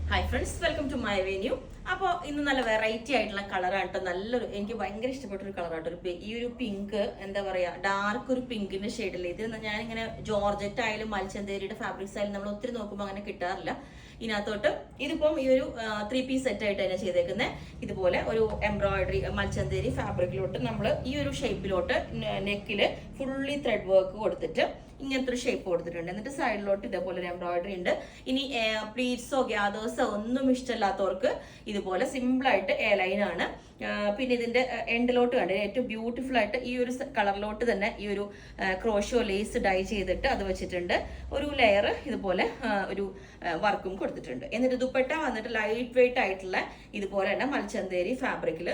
Hi friends, welcome to my venue. അപ്പോൾ ഇന്ന് നല്ല വെറൈറ്റി ആയിട്ടുള്ള കളറാണ് കേട്ടോ. നല്ലൊരു എനിക്ക് ഭയങ്കര ഇഷ്ടപ്പെട്ട ഒരു കളറാട്ടോ. ഈ ഒരു പിങ്ക് എന്താ പറയാ, ഡാർക്ക് ഒരു പിങ്കിന്റെ ഷെയ്ഡിൽ ഇത് ഞാനിങ്ങനെ ജോർജറ്റ് ആയാലും മൽച്ചന്തേരിയുടെ ഫാബ്രിക്സ് ആയാലും നമ്മൾ ഒത്തിരി നോക്കുമ്പോൾ അങ്ങനെ കിട്ടാറില്ല. ഇതിനകത്തോട്ട് ഇതിപ്പം ഈ ഒരു 3 പീസ് സെറ്റ് ആയിട്ട് തന്നെ ചെയ്തേക്കുന്നത്. ഇതുപോലെ ഒരു എംബ്രോയിഡറി മൽച്ചന്തേരി ഫാബ്രിക്കിലോട്ട് നമ്മൾ ഈ ഒരു ഷേപ്പിലോട്ട് നെക്കില് ഫുള്ളി ത്രെഡ് വർക്ക് കൊടുത്തിട്ട് ഇങ്ങനത്തെ ഒരു ഷേപ്പ് കൊടുത്തിട്ടുണ്ട്. എന്നിട്ട് സൈഡിലോട്ട് ഇതേപോലെ ഒരു എംബ്രോയിഡറി ഉണ്ട്. ഇനി പ്ലീറ്റ്സോ ഗ്യാദേഴ്സോ ഒന്നും ഇഷ്ടമില്ലാത്തവർക്ക് ഇതുപോലെ സിമ്പിൾ ആയിട്ട് എ ലൈൻ ആണ്. പിന്നെ ഇതിന്റെ എൻഡിലോട്ട് കണ്ട് ഏറ്റവും ബ്യൂട്ടിഫുൾ ആയിട്ട് ഈ ഒരു കളറിലോട്ട് തന്നെ ഈ ഒരു ക്രോഷോ ലേസ് ഡൈ ചെയ്തിട്ട് അത് വെച്ചിട്ടുണ്ട്. ഒരു ലെയർ ഇതുപോലെ ഒരു വർക്കും കൊടുത്തിട്ടുണ്ട്. എന്നിട്ട് ദുപ്പട്ട വന്നിട്ട് ലൈറ്റ് വെയിറ്റ് ആയിട്ടുള്ള ഇതുപോലെ തന്നെ മൽച്ചന്തേരി ഫാബ്രിക്കിൽ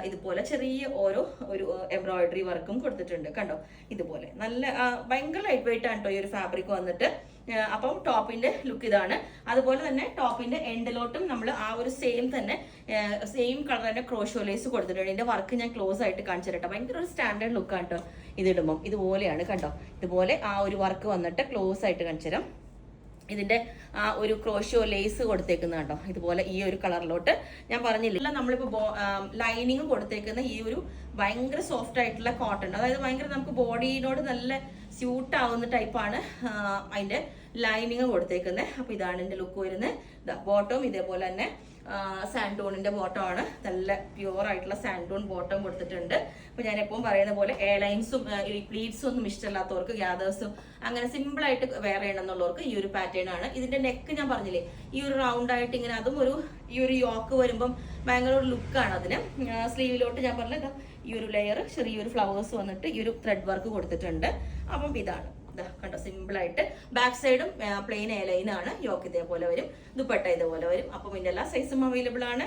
ഇതുപോലെ ചെറിയ ഒരു എംബ്രോയിഡറി വർക്കും കൊടുത്തിട്ടുണ്ട്. കണ്ടോ, ഇതുപോലെ നല്ല ഭയങ്കര ലൈറ്റ് വെയിറ്റ് ആണ് കേട്ടോ ഈ ഒരു ഫാബ്രിക് വന്നിട്ട്. അപ്പം ടോപ്പിന്റെ ലുക്ക് ഇതാണ്. അതുപോലെ തന്നെ ടോപ്പിന്റെ എൻഡിലോട്ടും നമ്മൾ ആ ഒരു സെയിം കളർ തന്നെ ക്രോഷോ ലേസ് കൊടുത്തിട്ടുണ്ട്. ഇതിന്റെ വർക്ക് ഞാൻ ക്ലോസ് ആയിട്ട് കാണിച്ചു തരട്ടെ. ഭയങ്കര ഒരു സ്റ്റാൻഡേർഡ് ലുക്കാണ് കേട്ടോ ഇതിടുമ്പം. ഇതുപോലെയാണ് കണ്ടോ, ഇതുപോലെ ആ ഒരു വർക്ക് വന്നിട്ട് ക്ലോസ് ആയിട്ട് കാണിച്ചു തരാം. ഇതിന്റെ ആ ഒരു ക്രോഷോ ലേസ് കൊടുത്തേക്കുന്ന കേട്ടോ ഇതുപോലെ ഈ ഒരു കളറിലോട്ട്. ഞാൻ പറഞ്ഞില്ല, നമ്മളിപ്പോ ലൈനിങ് കൊടുത്തേക്കുന്ന ഈ ഒരു ഭയങ്കര സോഫ്റ്റ് ആയിട്ടുള്ള കോട്ടൺ, അതായത് ഭയങ്കര നമുക്ക് ബോഡിയോട് നല്ല സ്യൂട്ട് ആവുന്ന ടൈപ്പാണ് അതിന്റെ ലൈനിങ് കൊടുത്തേക്കുന്നത്. അപ്പൊ ഇതാണ് എന്റെ ലുക്ക് വരുന്നത്. ബോട്ടവും ഇതേപോലെ തന്നെ സാൻഡോണിന്റെ ബോട്ടം ആണ്. നല്ല പ്യുവർ ആയിട്ടുള്ള സാൻഡോൺ ബോട്ടം കൊടുത്തിട്ടുണ്ട്. അപ്പൊ ഞാൻ എപ്പോഴും പറയുന്ന പോലെ എ ലൈൻസും പ്ലീറ്റ്സും ഒന്നും ഇഷ്ടമില്ലാത്തവർക്ക്, ഗ്യാദേഴ്സും അങ്ങനെ സിമ്പിൾ ആയിട്ട് വെയർ ചെയ്യണമെന്നുള്ളവർക്ക് ഈ ഒരു പാറ്റേൺ ആണ്. ഇതിന്റെ നെക്ക് ഞാൻ പറഞ്ഞില്ലേ, ഈ ഒരു റൗണ്ട് ആയിട്ട് ഇങ്ങനെ, അതും ഈ ഒരു യോക്ക് വരുമ്പം ഭയങ്കര ഒരു ലുക്കാണ് അതിന്. സ്ലീവിലോട്ട് ഞാൻ പറഞ്ഞത് ഈ ഒരു ലെയർ ചെറിയൊരു ഫ്ലവേഴ്സ് വന്നിട്ട് ഈ ഒരു ത്രെഡ് വർക്ക് കൊടുത്തിട്ടുണ്ട്. അപ്പം ഇതാണ് കണ്ടോ, സിമ്പിൾ ആയിട്ട്. ബാക്ക് സൈഡും പ്ലെയിൻ എ ലൈൻ ആണ്. യോക്ക് ഇതേപോലെ വരും, ദുപ്പട്ട ഇതുപോലെ വരും. അപ്പം ഇതിന്റെ എല്ലാ സൈസും അവൈലബിൾ ആണ്.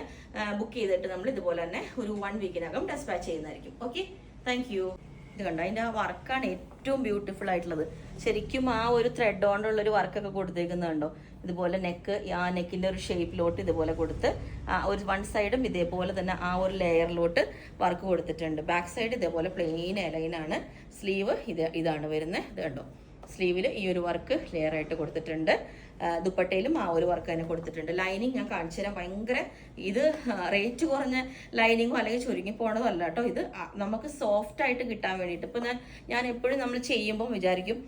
ബുക്ക് ചെയ്തിട്ട് നമ്മൾ ഇതുപോലെ തന്നെ ഒരു 1 വീക്കിനകം ഡെസ്പാച്ച് ചെയ്യുന്നതായിരിക്കും. Okay, thank you. ഇത് കണ്ടോ, അതിന്റെ ആ വർക്കാണ് ഏറ്റവും ബ്യൂട്ടിഫുൾ ആയിട്ടുള്ളത്. ശരിക്കും ആ ഒരു ത്രെഡ് കൊണ്ടുള്ള ഒരു വർക്കൊക്കെ കൊടുത്തേക്കുന്നുണ്ടോ. ഇതുപോലെ നെക്കിന്റെ ഒരു ഷേപ്പിലോട്ട് ഇതുപോലെ കൊടുത്ത് ഒരു 1 സൈഡും ഇതേപോലെ തന്നെ ആ ഒരു ലെയറിലോട്ട് വർക്ക് കൊടുത്തിട്ടുണ്ട്. ബാക്ക് സൈഡ് ഇതേപോലെ പ്ലെയിൻ ലൈനാണ്. സ്ലീവ് ഇതാണ് വരുന്നത്. ഇത് കണ്ടോ, സ്ലീവിൽ ഈ ഒരു വർക്ക് ലെയർ ആയിട്ട് കൊടുത്തിട്ടുണ്ട്. ദുപ്പട്ടയിലും ആ ഒരു വർക്ക് തന്നെ കൊടുത്തിട്ടുണ്ട്. ലൈനിങ് ഞാൻ കാണിച്ചു തരാം. ഭയങ്കര ഇത് റേറ്റ് കുറഞ്ഞ ലൈനിങ്ങോ അല്ലെങ്കിൽ ചുരുങ്ങി പോണതോ അല്ല കേട്ടോ. ഇത് നമുക്ക് സോഫ്റ്റ് ആയിട്ട് കിട്ടാൻ വേണ്ടിയിട്ട്. ഇപ്പൊ ഞാൻ എപ്പോഴും നമ്മൾ ചെയ്യുമ്പോൾ വിചാരിക്കും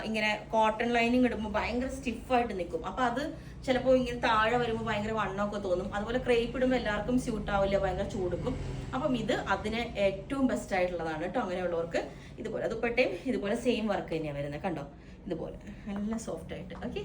ഇങ്ങനെ കോട്ടൺ ലൈനിങ് ഇടുമ്പോൾ ഭയങ്കര സ്റ്റിഫായിട്ട് നിൽക്കും. അപ്പൊ അത് ചിലപ്പോൾ ഇങ്ങനെ താഴെ വരുമ്പോൾ ഭയങ്കര വണ്ണമൊക്കെ തോന്നും. അതുപോലെ ക്രേപ്പ് ഇടുമ്പോൾ എല്ലാവർക്കും സ്യൂട്ട് ആവില്ല, ഭയങ്കര ചൂടുക്കും. അപ്പം ഇത് അതിന് ഏറ്റവും ബെസ്റ്റ് ആയിട്ടുള്ളതാണ് കേട്ടോ അങ്ങനെയുള്ളവർക്ക്. ഇതുപോലെ ദുപ്പട്ടയും ഇതുപോലെ സെയിം വർക്ക് തന്നെയാണ് വരുന്നത്. കണ്ടോ, ഇതുപോലെ നല്ല സോഫ്റ്റ് ആയിട്ട്. ഓക്കെ.